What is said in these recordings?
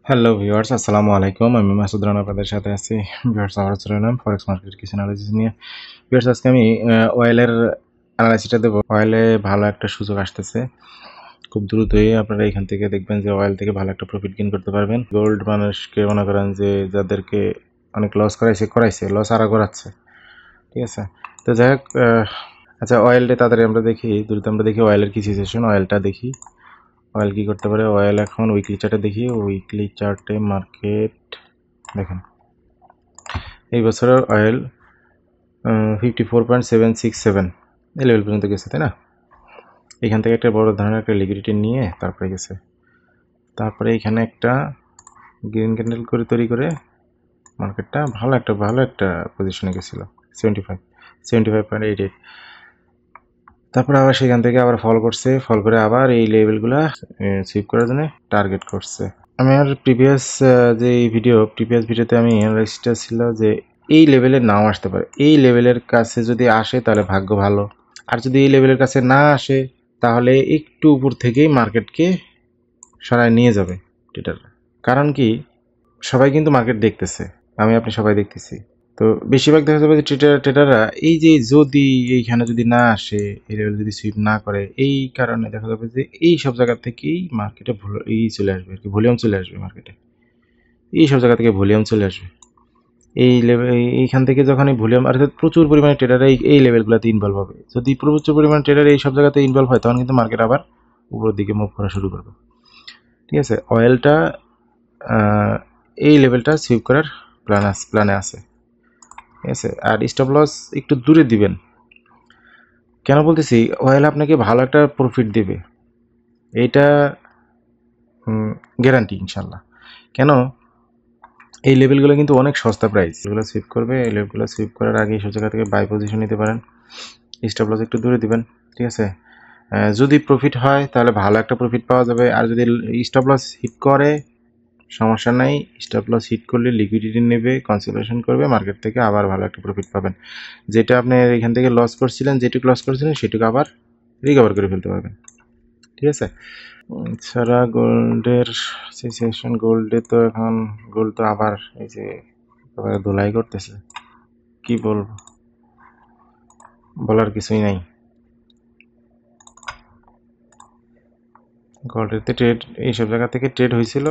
Hello viewers, আসসালামু আলাইকুম। আমি মাসুদ রানা আপনাদের সাথে আছি। ভিউয়ার্স, আবার চলে এলাম ফরেক্স মার্কেটের কিছু অ্যানালাইসিস নিয়ে। ভিউয়ার্স, আজকে আমি অয়েলের অ্যানালাইসিসটা দেবো। অয়েলে ভালো একটা সুযোগ আসতেছে, খুব দ্রুতই আপনারা এখান থেকে দেখবেন যে অয়েল থেকে ভালো একটা প্রফিট গেইন করতে পারবেন। গোল্ড মানুষকে মনে করেন যে যাদেরকে অনেক লস করাইছে লস আরও করাচ্ছে, ঠিক আছে। তো যাই হোক, আচ্ছা, অয়েলটা তাড়াতাড়ি আমরা দেখি, দ্রুত আমরা দেখি অয়েলের কি সিচুয়েশন। অয়েলটা দেখি অয়েল কি করতে পারে। অয়েল এখন উইকলি চার্টে দেখি, উইকলি চার্টে মার্কেট দেখেন এই বছরের অয়েল 54.767 এই লেভেল পর্যন্ত গেছে, তাই না? এখান থেকে একটা বড় ধরনের একটা লিকুইডিটি নিয়ে তারপরে গেছে, তারপরে এখানে একটা গ্রিন ক্যান্ডেল করে তৈরি করে মার্কেটটা ভালো একটা পজিশনে গেছিলো 75.88। তারপরে আবার সেখান থেকে আবার ফল করে আবার এই লেভেলগুলা সুইপ করার জন্য টার্গেট করছে। আমি আর প্রিভিয়াস ভিডিওতে আমি অ্যানালাইসিসটা ছিল যে এই লেভেলে নাও আসতে পারে। এই লেভেলের কাছে যদি আসে তাহলে ভাগ্য ভালো, আর যদি এই লেভেলের কাছে না আসে তাহলে একটু উপর থেকেই মার্কেটকে সরায় নিয়ে যাবে ট্রেডাররা। কারণ কি, সবাই কিন্তু মার্কেট দেখতেছে, আপনি সবাই দেখতেছি। তো বেশিরভাগ দেখা যাবে যে ট্রেডাররা এই যে যদি এইখানে যদি না আসে, এই লেভেল যদি সুইপ না করে, এই কারণে দেখা যাবে যে এই সব জায়গা থেকেই মার্কেটে চলে আসবে আর কি, ভলিউম চলে আসবে মার্কেটে। এই সব জায়গা থেকে ভলিউম চলে আসবে এই লেভেল, এইখান থেকে যখন এই ভলিউম, অর্থাৎ প্রচুর পরিমাণে ট্রেডার এই লেভেলগুলোতে ইনভলভ হবে। যদি প্রচুর পরিমাণে ট্রেডার এই সব জায়গাতে ইনভলভ হয় তখন কিন্তু মার্কেট আবার উপরের দিকে মুভ করা শুরু করবে, ঠিক আছে। অয়েলটা এই লেভেলটা সুইপ করার প্ল্যানে আছে, ঠিক আছে। আর স্টপ লস একটু দূরে দিবেন। কেন বলতেছি, অয়েল আপনাকে ভালো একটা প্রফিট দেবে, এইটা গ্যারান্টি ইনশাল্লাহ। কেন, এই লেভেলগুলো কিন্তু অনেক সস্তা প্রাইস। এগুলো সুইপ করবে, এই লেভেলগুলো সুইপ করার আগে সব জায়গা থেকে বাই পজিশন নিতে পারেন। স্টপ লস একটু দূরে দিবেন, ঠিক আছে। যদি প্রফিট হয় তাহলে ভালো একটা প্রফিট পাওয়া যাবে, আর যদি স্টপ লস হিট করে সমস্যা নাই। স্টপ লস হিট করলে লিকুইডিটি নেবে, কনসোলিডেশন করবে, মার্কেট থেকে আবার ভালো একটা প্রফিট পাবেন। যেটা আপনি এখান থেকে যেটুকু লস করছিলেন সেটুকু আবার রিকভার করে ফেলতে পারবেন, ঠিক আছে। এছাড়া গোল্ডের সিচুয়েশন, গোল্ডে তো এখন গোল্ড তো আবার এই যে ধোলাই করতেছে, কি বলবো, বলার কিছুই নাই। গোল্ডের ট্রেড এইসব জায়গা থেকে ট্রেড হয়েছিল,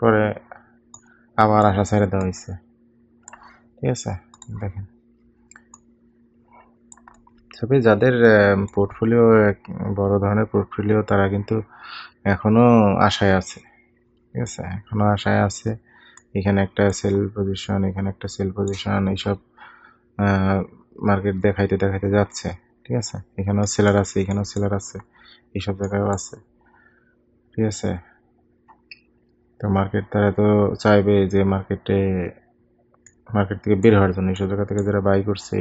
পরে আবার আশা ছেড়ে দেওয়া হয়েছে, ঠিক আছে। দেখেন, তবে যাদের পোর্টফোলিও বড় ধরনের পোর্টফোলিও তারা কিন্তু এখনো আশায় আছে, ঠিক আছে, এখনো আশায় আছে। এখানে একটা সেল পজিশন, এখানে একটা সেল পজিশন, এইসব মার্কেট দেখাইতে দেখাইতে যাচ্ছে, ঠিক আছে। এখানেও সেলার আছে, এখানেও সেলার আছে, এইসব জায়গায়ও আছে, ঠিক আছে। তো মার্কেট তারা তো চাইবে যে মার্কেট থেকে বের হওয়ার জন্য। এইসব জায়গা থেকে যারা বাই করছে,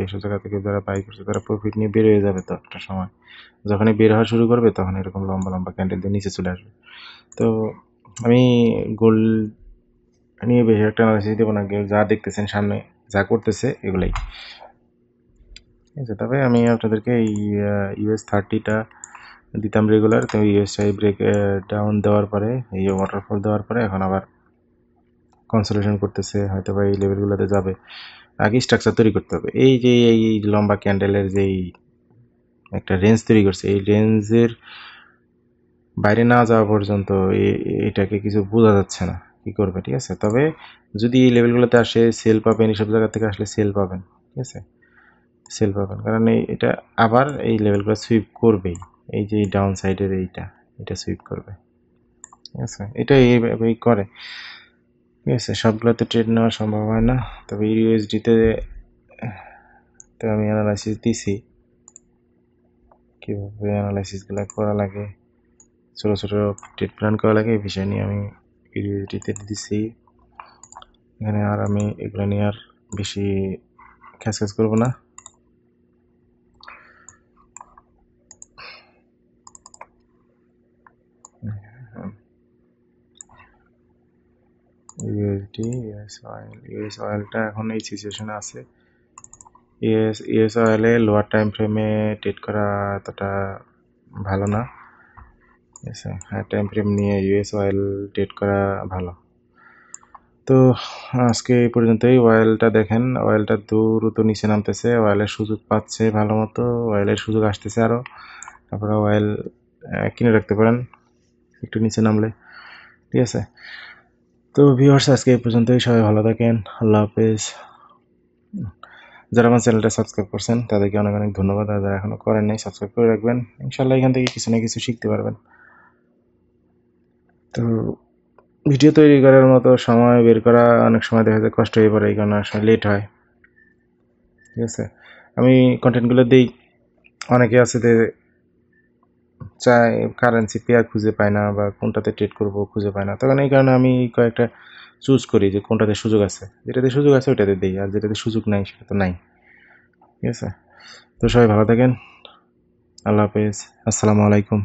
তারা প্রফিট নিয়ে বের হয়ে যাবে। তো একটা সময় যখনই বের হওয়া শুরু করবে তখন এরকম লম্বা লম্বা ক্যান্ডেল দিয়ে নিচে চলে আসবে। তো আমি গোল্ড নিয়ে বেশি একটা অ্যানালাইসিস দেবো না, যা দেখতেছেন সামনে যা করতেছে এগুলাই, ঠিক আছে। তবে আমি আপনাদেরকে এই US30টা দিতাম রেগুলার, তো ইউএসআই ব্রেক ডাউন দেওয়ার পরে, এই ওয়াটারফল দেওয়ার পরে এখন আবার কনসোলিডেশন করতেছে, হয়তো বা এই লেভেলগুলোতে যাবে। আগে স্ট্রাকচার তৈরি করতে হবে। এই যে এই লম্বা ক্যান্ডেলের যেই একটা রেঞ্জ তৈরি করছে, এই রেঞ্জের বাইরে না যাওয়া পর্যন্ত এটাকে কিছু বোঝা যাচ্ছে না কি করবে, ঠিক আছে। তবে যদি এই লেভেলগুলোতে আসে সেল পাবেন, এইসব জায়গা থেকে আসলে সেল পাবেন, ঠিক আছে, সেল পাবেন। কারণ এটা আবার এই লেভেলগুলো সুইপ করবেই, এই যে ডাউন সাইডের এটা সুইপ করবে, ঠিক আছে। এটা এইভাবেই করে, ঠিক আছে। সবগুলোতে ট্রেড নেওয়া সম্ভব হয় না, তবে ইউএসডিতে তো আমি অ্যানালাইসিস দিছি কীভাবে অ্যানালাইসিসগুলো করা লাগে, ছোটো ছোটো ট্রেড প্ল্যান করা লাগে, এই বিষয় নিয়ে আমি ইউএসডিতে দিছি। এখানে আর আমি এগুলো নিয়ে আর বেশি খ্যাচ করবো না। ইউএস অয়েলটা এখন এই সিচুয়েশনে আছে। ইউএস অয়েলে লোয়ার টাইম ফ্রেমে ট্রেড করা এতটা ভালো না, ঠিক আছে, হাই টাইম ফ্রেম নিয়ে ইউএস অয়েল ট্রেড করা ভালো। তো আজকে এই পর্যন্তই। অয়েলটা দেখেন, অয়েলটা দ্রুত নিচে নামতেছে, অয়েলের সুযোগ পাচ্ছে ভালো মতো, অয়েলের সুযোগ আসতেছে আরও। তারপরে অয়েল কিনে রাখতে পারেন একটু নিচে নামলে, ঠিক আছে। তো ভিউয়ার্স আজকে এই পর্যন্তই, সবাই ভালো থাকেন, আল্লাহ হাফেজ। যারা আমার চ্যানেলটা সাবস্ক্রাইব করছেন তাদেরকে অনেক অনেক ধন্যবাদ, আর যারা এখনও করেন নাই সাবস্ক্রাইব করে রাখবেন, ইনশাল্লাহ এখান থেকে কিছু না কিছু শিখতে পারবেন। তো ভিডিও তৈরি করার মতো সময় বের করা অনেক সময় দেখা যায় কষ্ট হয়ে পড়ে, এই কারণে আসলে লেট হয়, ঠিক আছে। আমি কন্টেন্টগুলো দিই, অনেকে আছে যে চায় কারেন্সি পেয়ার খুঁজে পায় না, বা কোনটাতে ট্রেড করব খুঁজে পায় না, তখন এই কারণে আমি কয়েকটা চুজ করি যে কোনটাতে সুযোগ আছে, যেটাতে সুযোগ আছে ওইটাতে দিই, আর যেটাতে সুযোগ নাই সেটা তো নাই, ঠিক আছে। তো সবাই ভালো থাকেন, আল্লাহ হাফেজ, আসসালামু আলাইকুম।